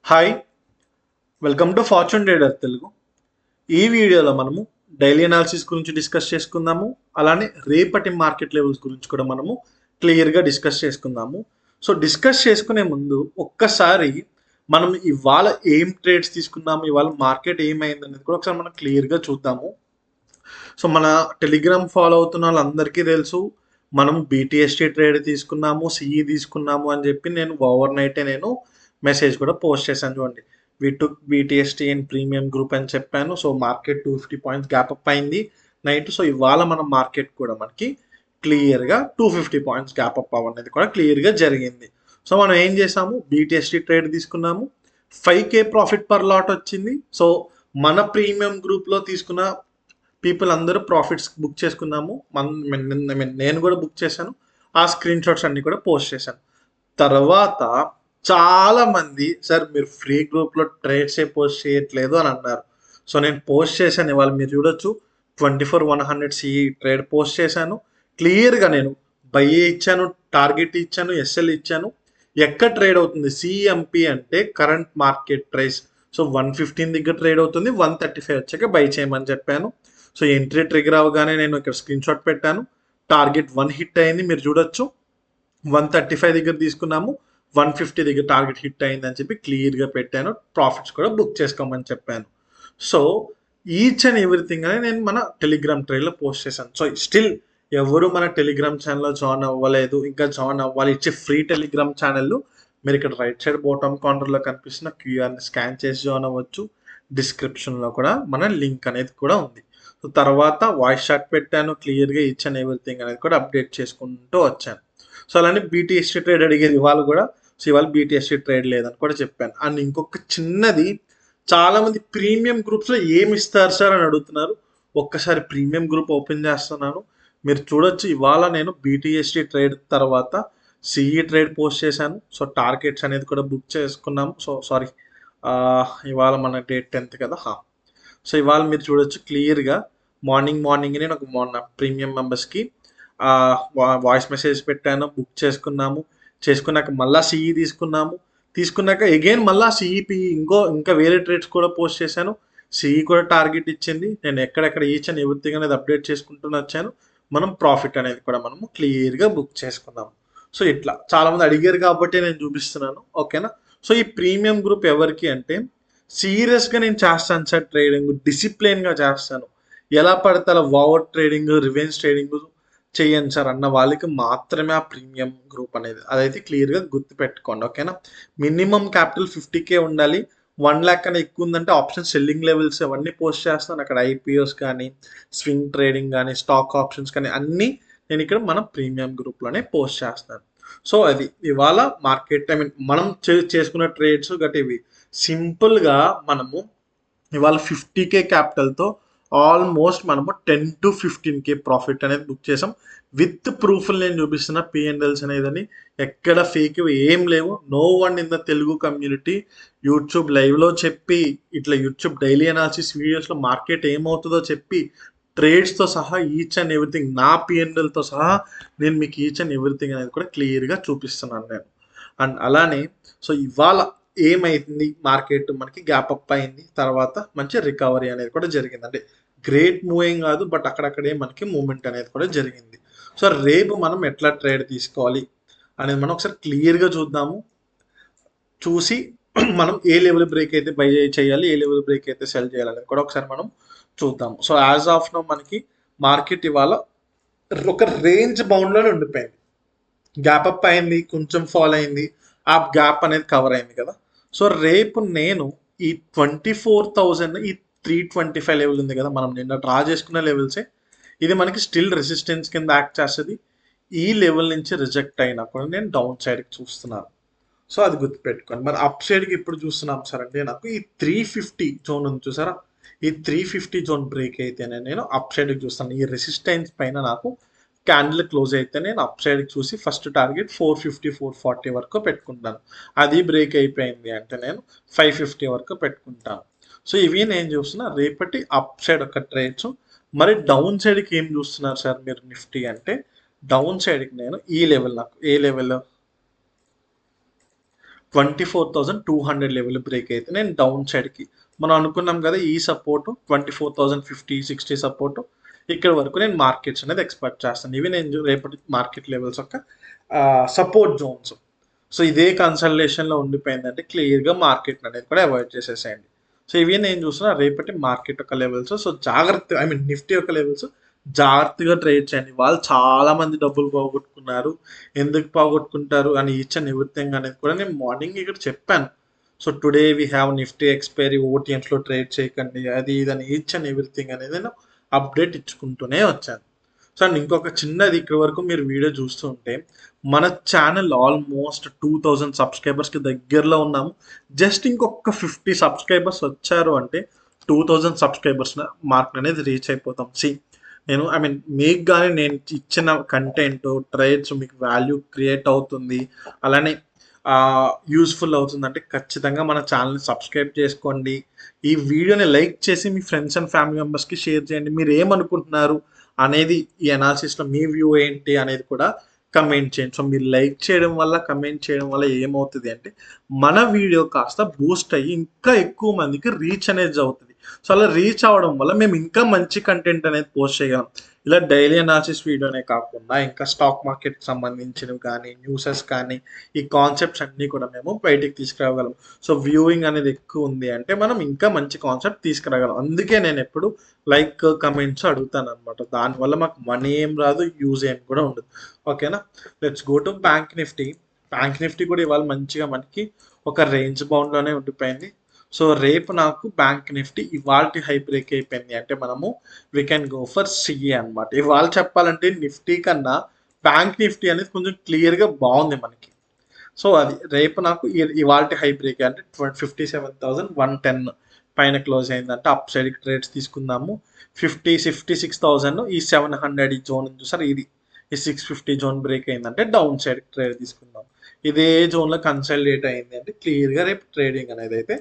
Hi, welcome to fortune trader Telugu. ఈ వీడియోలో మనము డైలీ అనాలిసిస్ గురించి డిస్కస్ చేసుకుందాము. అలానే రేపటి మార్కెట్ లెవెల్స్ గురించి కూడా మనము క్లియర్గా డిస్కస్ చేసుకుందాము. సో డిస్కస్ చేసుకునే ముందు ఒక్కసారి మనం ఇవాళ ఏం ట్రేడ్స్ తీసుకున్నాము, ఇవాళ మార్కెట్ ఏమైంది అనేది కూడా ఒకసారి మనం క్లియర్గా చూద్దాము. సో మన టెలిగ్రామ్ ఫాలో అవుతున్న వాళ్ళందరికీ తెలుసు, మనం బీటీఎస్టీ ట్రేడ్ తీసుకున్నాము, సిఈ తీసుకున్నాము అని చెప్పి నేను ఓవర్ నైటే నేను మెసేజ్ కూడా పోస్ట్ చేశాను. చూడండి, వి టుక్ బీటీఎస్టీ అండ్ ప్రీమియం గ్రూప్ అని చెప్పాను. So market 250 points gap up అయింది నైట్. సో ఇవాళ మన మార్కెట్ కూడా మనకి క్లియర్గా 250 పాయింట్స్ గ్యాప్ అప్ అనేది కూడా క్లియర్గా జరిగింది. సో మనం ఏం చేసాము, బీటీఎస్టీ ట్రేడ్ తీసుకున్నాము, 5K ప్రాఫిట్ పర్ లాట్ వచ్చింది. సో మన ప్రీమియం గ్రూప్లో తీసుకున్న పీపుల్ అందరూ ప్రాఫిట్స్ బుక్ చేసుకున్నాము. నేను కూడా బుక్ చేశాను. ఆ స్క్రీన్ షాట్స్ అన్ని కూడా పోస్ట్ చేశాను. తర్వాత చాలా మంది, సార్ మీరు ఫ్రీ గ్రూప్లో ట్రేడ్సే పోస్ట్ చేయట్లేదు అని అన్నారు. సో నేను పోస్ట్ చేశాను. ఇవాళ మీరు చూడొచ్చు, 24,100 సిఈ ట్రేడ్ పోస్ట్ చేశాను. క్లియర్గా నేను బై ఇచ్చాను, టార్గెట్ ఇచ్చాను, ఎస్ఎల్ ఇచ్చాను. ఎక్కడ ట్రేడ్ అవుతుంది, సిఎంపి అంటే కరెంట్ మార్కెట్ ప్రైస్. సో 115 దగ్గర ట్రేడ్ అవుతుంది, 135 వచ్చాక బై చేయమని చెప్పాను. సో ఎంట్రీ ట్రిగర్ అవగానే నేను ఇక్కడ స్క్రీన్ షాట్ పెట్టాను. టార్గెట్ 1 హిట్ అయింది, మీరు చూడొచ్చు. 135 దగ్గర తీసుకున్నాము, 150 దగ్గర టార్గెట్ హిట్ అయింది అని చెప్పి క్లియర్గా పెట్టాను. ప్రాఫిట్స్ కూడా బుక్ చేసుకోమని చెప్పాను. సో ఈచ్ అండ్ ఎవ్రీథింగ్ అనేది నేను మన టెలిగ్రామ్ ట్రైల్లో పోస్ట్ చేశాను. సో స్టిల్ ఎవరు మన టెలిగ్రామ్ ఛానల్లో జాయిన్ అవ్వలేదు, ఇంకా జాయిన్ అవ్వాలి. ఇచ్చే ఫ్రీ టెలిగ్రామ్ ఛానల్ మీరు ఇక్కడ రైట్ సైడ్ బాటమ్ కార్నర్లో కనిపిస్తున్న క్యూఆర్ని స్కాన్ చేసి జాయిన్ అవ్వచ్చు. డిస్క్రిప్షన్లో కూడా మన లింక్ అనేది కూడా ఉంది. సో తర్వాత వాయిస్ చాట్ పెట్టాను, క్లియర్గా ఈచ్ అండ్ ఎవ్రీథింగ్ అనేది కూడా అప్డేట్ చేసుకుంటూ వచ్చాను. సో అలానే బీటీఎస్టీ ట్రేడ్ అడిగేది ఇవాళ కూడా. సో ఇవాళ బీటీఎస్టీ ట్రేడ్ లేదని కూడా చెప్పాను. అండ్ ఇంకొక చిన్నది, చాలామంది ప్రీమియం గ్రూప్స్లో ఏమి ఇస్తారు సార్ అని అడుగుతున్నారు. ఒక్కసారి ప్రీమియం గ్రూప్ ఓపెన్ చేస్తున్నాను, మీరు చూడొచ్చు. ఇవాళ నేను బీటీఎస్టీ ట్రేడ్ తర్వాత సిఈ ట్రేడ్ పోస్ట్ చేశాను. సో టార్గెట్స్ అనేది కూడా బుక్ చేసుకున్నాము. సో సారీ, ఇవాళ మన డేట్ 10th కదా. సో ఇవాళ మీరు చూడొచ్చు క్లియర్గా, మార్నింగ్ నేను మొన్న ప్రీమియం మెంబర్స్కి వాయిస్ మెసేజ్ పెట్టాను, బుక్ చేసుకున్నాక మళ్ళీ సిఈ తీసుకున్నాక అగైన్ మళ్ళీ సిఈపి ఇంకా వేరే ట్రేడ్స్ కూడా పోస్ట్ చేశాను. సిఈ కూడా టార్గెట్ ఇచ్చింది. నేను ఎక్కడెక్కడ ఈచ్ అండ్ ఎవ్రీథింగ్ అనేది అప్డేట్ చేసుకుంటూ వచ్చాను. మనం ప్రాఫిట్ అనేది కూడా మనము క్లియర్గా బుక్ చేసుకున్నాము. సో ఇట్లా చాలామంది అడిగారు కాబట్టి నేను చూపిస్తున్నాను, ఓకేనా. సో ఈ ప్రీమియం గ్రూప్ ఎవరికి అంటే, సీరియస్గా నేను చేస్తాను సార్ ట్రేడింగ్, డిసిప్లిన్గా చేస్తాను, ఎలా పడితే అలా ఓవర్ ట్రేడింగ్, రివెంజ్ ట్రేడింగ్ చెయ్యండి సార్ అన్న వాళ్ళకి మాత్రమే ఆ ప్రీమియం గ్రూప్ అనేది. అదైతే క్లియర్గా గుర్తుపెట్టుకోండి, ఓకేనా. మినిమం క్యాపిటల్ 50K ఉండాలి. 1 lakh కన్నా ఎక్కువ ఉందంటే ఆప్షన్ సెల్లింగ్ లెవెల్స్ అవన్నీ పోస్ట్ చేస్తాను అక్కడ. ఐపీఓస్ కానీ, స్వింగ్ ట్రేడింగ్ కానీ, స్టాక్ ఆప్షన్స్ కానీ అన్నీ నేను ఇక్కడ మన ప్రీమియం గ్రూప్లోనే పోస్ట్ చేస్తాను. సో అది ఇవాళ మార్కెట్, మనం చేసుకున్న ట్రేడ్స్ గట్టి ఇవి. సింపుల్గా మనము ఇవాళ 50K క్యాపిటల్తో ఆల్మోస్ట్ మనము 10 to 15K ప్రాఫిట్ అనేది బుక్ చేసాం. విత్ ప్రూఫ్లు నేను చూపిస్తున్న P&Ls అనేదని, ఎక్కడ ఫేక్ ఏం లేవు. No one in the Telugu community YouTube లైవ్లో చెప్పి, ఇట్లా యూట్యూబ్ డైలీ అనాలిసిస్ వీడియోస్లో మార్కెట్ ఏమవుతుందో చెప్పి, ట్రేడ్స్తో సహా ఈచ్ అండ్ ఎవ్రీథింగ్, నా P&Lతో సహా నేను మీకు ఈచ్ అండ్ ఎవ్రీథింగ్ అనేది కూడా క్లియర్గా చూపిస్తున్నాను నేను. అండ్ అలానే సో ఇవాళ ఏమైంది, మార్కెట్ మనకి గ్యాప్ అప్ అయింది, తర్వాత మంచి రికవరీ అనేది కూడా జరిగింది. అంటే గ్రేట్ మూవింగ్ కాదు, బట్ అక్కడక్కడే మనకి మూమెంట్ అనేది కూడా జరిగింది. సో రేపు మనం ఎట్లా ట్రేడ్ తీసుకోవాలి అనేది మనం ఒకసారి క్లియర్గా చూద్దాము. చూసి మనం ఏ లెవెల్ బ్రేక్ అయితే బై చేయాలి, ఏ లెవెల్ బ్రేక్ అయితే సెల్ చేయాలి అనేది కూడా ఒకసారి మనం చూద్దాము. సో యాజ్ ఆఫ్ నో మనకి మార్కెట్ ఇవాళ ఒక రేంజ్ బౌండ్లోనే ఉండిపోయింది. గ్యాప్ అప్ అయింది, కొంచెం ఫాల్ అయింది, ఆ గ్యాప్ అనేది కవర్ అయింది కదా. సో రేపు నేను ఈ 24,000, ఈ 325 లెవెల్ ఉంది కదా, మనం నిన్న డ్రా చేసుకున్న లెవెల్సే, ఇది మనకి స్టిల్ రెసిస్టెన్స్ కింద యాక్ట్ చేస్తుంది. ఈ లెవెల్ నుంచి రిజెక్ట్ అయినా కూడా నేను డౌన్ సైడ్కి చూస్తున్నాను. సో అది గుర్తుపెట్టుకోండి. మరి అప్ సైడ్కి ఇప్పుడు చూస్తున్నాం సార్ అంటే, నాకు ఈ 350 జోన్ ఉంది చూసారా, ఈ 350 జోన్ బ్రేక్ అయితేనే నేను అప్ సైడ్కి చూస్తాను. ఈ రెసిస్టెన్స్ పైన నాకు క్యాండిల్ క్లోజ్ అయితే నేను అప్ సైడ్కి చూసి ఫస్ట్ టార్గెట్ 450, 440 వరకు పెట్టుకుంటాను. అది బ్రేక్ అయిపోయింది అంటే నేను 550 వరకు పెట్టుకుంటాను. సో ఇవి నేను చూస్తున్నా రేపటి అప్ సైడ్ ఒక ట్రేడ్స్. మరి డౌన్ సైడ్కి ఏం చూస్తున్నారు సార్ మీరు నిఫ్టీ అంటే, డౌన్ సైడ్కి నేను ఈ లెవెల్, నాకు ఏ లెవెల్, 24,200 లెవెల్ బ్రేక్ అయితే నేను డౌన్ సైడ్కి మనం అనుకున్నాం కదా ఈ సపోర్ట్ 24,050-60 సపోర్ట్ ఇక్కడ వరకు నేను మార్కెట్స్ అనేది ఎక్స్పెక్ట్ చేస్తాను. ఇవి నేను రేపటి మార్కెట్ లెవెల్స్ యొక్క సపోర్ట్ జోన్స్. సో ఇదే కన్సల్టేషన్లో ఉండిపోయిందంటే క్లియర్గా మార్కెట్ అనేది కూడా అవాయిడ్ చేసేసేయండి. సో ఇవి నేను చూసిన రేపటి మార్కెట్ యొక్క లెవెల్స్. సో జాగ్రత్త నిఫ్టీ యొక్క లెవెల్స్ జాగ్రత్తగా ట్రేడ్ చేయండి. వాళ్ళు చాలా మంది డబ్బులు పోగొట్టుకున్నారు, ఎందుకు పోగొట్టుకుంటారు అని ఈచ్ అండ్ ఎవ్రీథింగ్ అనేది కూడా నేను మార్నింగ్ ఇక్కడ చెప్పాను. So today we have Nifty expiry, ఓటీఎంస్లో ట్రేడ్ చేయకండి, అది ఇదని ఈచ్ అండ్ ఎవ్రీథింగ్ అనేది నేను అప్డేట్ ఇచ్చుకుంటూనే వచ్చాను. సో అండ్ ఇంకొక చిన్నది, ఇక్కడ వరకు మీరు వీడియో చూస్తుంటే మన ఛానల్ ఆల్మోస్ట్ 2000 సబ్స్క్రైబర్స్కి దగ్గరలో ఉన్నాము. జస్ట్ ఇంకొక 50 సబ్స్క్రైబర్స్ వచ్చారు అంటే 2000 సబ్స్క్రైబర్స్ మార్క్ అనేది రీచ్ అయిపోతాం. నేను మీకు కానీ నేను ఇచ్చిన కంటెంట్ ట్రేడ్స్ మీకు వాల్యూ క్రియేట్ అవుతుంది, అలానే యూస్ఫుల్ అవుతుంది అంటే ఖచ్చితంగా మన ఛానల్ని సబ్స్క్రైబ్ చేసుకోండి. ఈ వీడియోని లైక్ చేసి మీ ఫ్రెండ్స్ అండ్ ఫ్యామిలీ మెంబర్స్కి షేర్ చేయండి. మీరు ఏమనుకుంటున్నారు అనేది, ఈ అనాలిసిస్లో మీ వ్యూ ఏంటి అనేది కూడా కమెంట్ చేయండి. సో మీరు లైక్ చేయడం వల్ల, కమెంట్ చేయడం వల్ల ఏమవుతుంది అంటే మన వీడియో కాస్త బూస్ట్ అయ్యి ఇంకా ఎక్కువ మందికి రీచ్ అనేది అవుతుంది. సో అలా రీచ్ అవ్వడం వల్ల మేము ఇంకా మంచి కంటెంట్ అనేది పోస్ట్ చేయగలం. ఇలా డైలీ అనాలిసిస్ వీడియోనే కాకుండా ఇంకా స్టాక్ మార్కెట్కి సంబంధించినవి కానీ, న్యూసెస్ కానీ, ఈ కాన్సెప్ట్స్ అన్నీ కూడా మేము బయటికి తీసుకురాగలం. సో వ్యూయింగ్ అనేది ఎక్కువ ఉంది అంటే మనం ఇంకా మంచి కాన్సెప్ట్ తీసుకురాగలం. అందుకే నేను ఎప్పుడు లైక్ కమెంట్స్ అడుగుతాను అనమాట. దానివల్ల మాకు మనీ ఏం రాదు, యూజ్ ఏం కూడా ఉండదు. ఓకేనా, let's go to bank Nifty. Bank Nifty కూడా ఇవాళ మంచిగా మనకి ఒక రేంజ్ బౌండ్లోనే ఉండిపోయింది. సో రేపు నాకు బ్యాంక్ నిఫ్టీ ఇవాళ హై బ్రేక్ అయిపోయింది అంటే మనము we can go for CA అనమాట. ఇవాళ చెప్పాలంటే నిఫ్టీ కన్నా బ్యాంక్ నిఫ్టీ అనేది కొంచెం క్లియర్గా బాగుంది మనకి. సో అది రేపు నాకు ఇవాళ హై బ్రేక్ అంటే 57,110 పైన క్లోజ్ అయిందంటే అప్ సైడ్కి ట్రేడ్స్ తీసుకుందాము. 56,000 ఈ 700 ఈ జోన్ చూసారు, ఇది ఈ 650 జోన్ బ్రేక్ అయిందంటే డౌన్ సైడ్ ట్రేడ్ తీసుకుందాం. ఇదే జోన్లో కన్సల్టేట్ అయింది అంటే క్లియర్గా రేపు ట్రేడింగ్ అనేది అయితే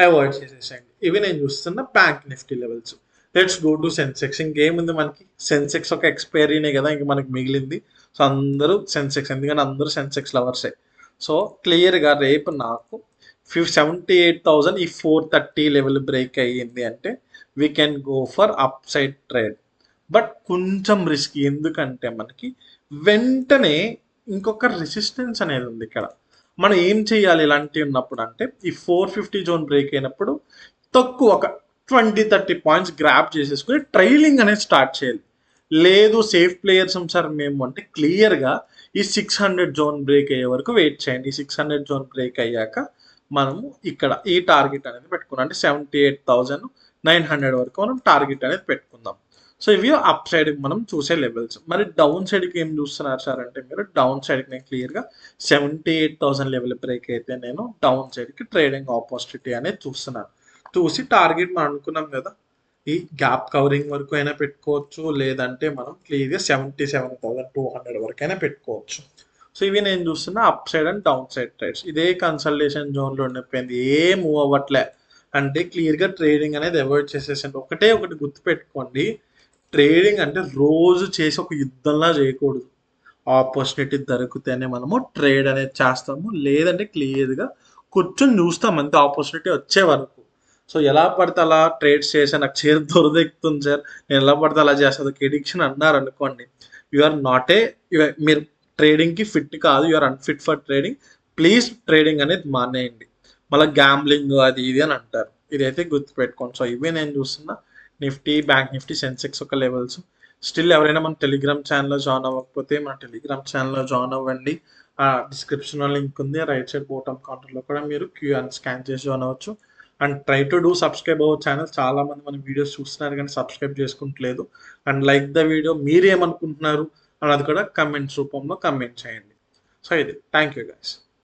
అవాయిడ్ చేసేసేయండి. ఇవి నేను చూస్తున్న bank Nifty levels. Let's go to Sensex. ఇంకేముంది మనకి, సెన్సెక్స్ ఒక ఎక్స్పైరీనే కదా ఇంక మనకి మిగిలింది. సో అందరూ సెన్సెక్స్, ఎందుకంటే అందరూ సెన్సెక్స్ లవర్సే. సో క్లియర్గా రేపు నాకు 78,000 ఈ 430 లెవెల్ బ్రేక్ అయ్యింది అంటే we can go for up side trade. But కొంచెం రిస్క్, ఎందుకంటే మనకి వెంటనే ఇంకొక రెసిస్టెన్స్ అనేది ఉంది ఇక్కడ. మనం ఏం చేయాలి ఇలాంటివి ఉన్నప్పుడు అంటే ఈ 450 జోన్ బ్రేక్ అయినప్పుడు తక్కువ ఒక 20-30 పాయింట్స్ గ్రాప్ చేసేసుకుని ట్రైలింగ్ అనేది స్టార్ట్ చేయాలి. లేదు సేఫ్ ప్లేయర్స్ సార్ మేము అంటే క్లియర్గా ఈ 600 జోన్ బ్రేక్ అయ్యే వరకు వెయిట్ చేయండి. ఈ 600 జోన్ బ్రేక్ అయ్యాక మనము ఇక్కడ ఈ టార్గెట్ అనేది పెట్టుకున్నాం అంటే 78,900 వరకు మనం టార్గెట్ అనేది పెట్టుకుందాం. సో ఇవి అప్ సైడ్కి మనం చూసే లెవెల్స్. మరి డౌన్ సైడ్కి ఏం చూస్తున్నారు సార్ అంటే మీరు డౌన్ సైడ్కి నేను క్లియర్గా 78,000 లెవెల్ బ్రేక్ అయితే నేను డౌన్ సైడ్కి ట్రేడింగ్ ఆపర్చునిటీ అనేది చూస్తున్నాను. చూసి టార్గెట్ మనం అనుకున్నాం కదా, ఈ గ్యాప్ కవరింగ్ వరకు అయినా పెట్టుకోవచ్చు, లేదంటే మనం క్లియర్గా 77,200 వరకు అయినా పెట్టుకోవచ్చు. సో ఇవి నేను చూస్తున్న up side and down side trades. ఇదే కన్సల్టేషన్ జోన్లో ఉండిపోయింది, ఏ మూవ్ అవ్వట్లే అంటే క్లియర్గా ట్రేడింగ్ అనేది అవాయిడ్ చేసేసండి. ఒకటి గుర్తుపెట్టుకోండి, ట్రేడింగ్ అంటే రోజు చేసి ఒక యుద్ధంలా చేయకూడదు. ఆపర్చునిటీ దొరికితేనే మనము ట్రేడ్ అనేది చేస్తాము, లేదంటే క్లియర్గా కూర్చొని చూస్తాం అంతే ఆపర్చునిటీ వచ్చే వరకు. సో ఎలా పడితే అలా ట్రేడ్స్ చేసే నాకు చేరు దొరదెక్కుతుంది సార్, నేను ఎలా పడితే అలా చేస్తాను ఎడిక్షన్ అన్నారు అనుకోండి, యూఆర్ నాట్ మీరు ట్రేడింగ్కి ఫిట్ కాదు, you're unfit for trading. Please trading అనేది మానేయండి, మళ్ళీ గ్యాంబ్లింగ్ అది ఇది అని అంటారు. ఇదైతే గుర్తుపెట్టుకోండి. సో ఇవే నేను చూస్తున్నా నిఫ్టీ, బ్యాంక్ నిఫ్టీ, సెన్సెక్స్ ఒక లెవెల్స్. స్టిల్ ఎవరైనా మన టెలిగ్రామ్ ఛానల్లో జాయిన్ అవ్వకపోతే మన టెలిగ్రామ్ ఛానల్లో జాయిన్ అవ్వండి. డిస్క్రిప్షన్లో లింక్ ఉంది, రైట్ సైడ్ బాటమ్ కౌంటర్లో కూడా మీరు క్యూఆర్ స్కాన్ చేసి జాయిన్ అవ్వచ్చు. And try to do subscribe our channel. చాలా మంది మన వీడియోస్ చూస్తున్నారు కానీ సబ్స్క్రైబ్ చేసుకుంటలేదు. అండ్ లైక్ ద వీడియో, మీరు ఏమనుకుంటున్నారు అన్నది కూడా కమెంట్స్ రూపంలో కమెంట్ చేయండి. సో ఇది, థ్యాంక్ యూ గైస్.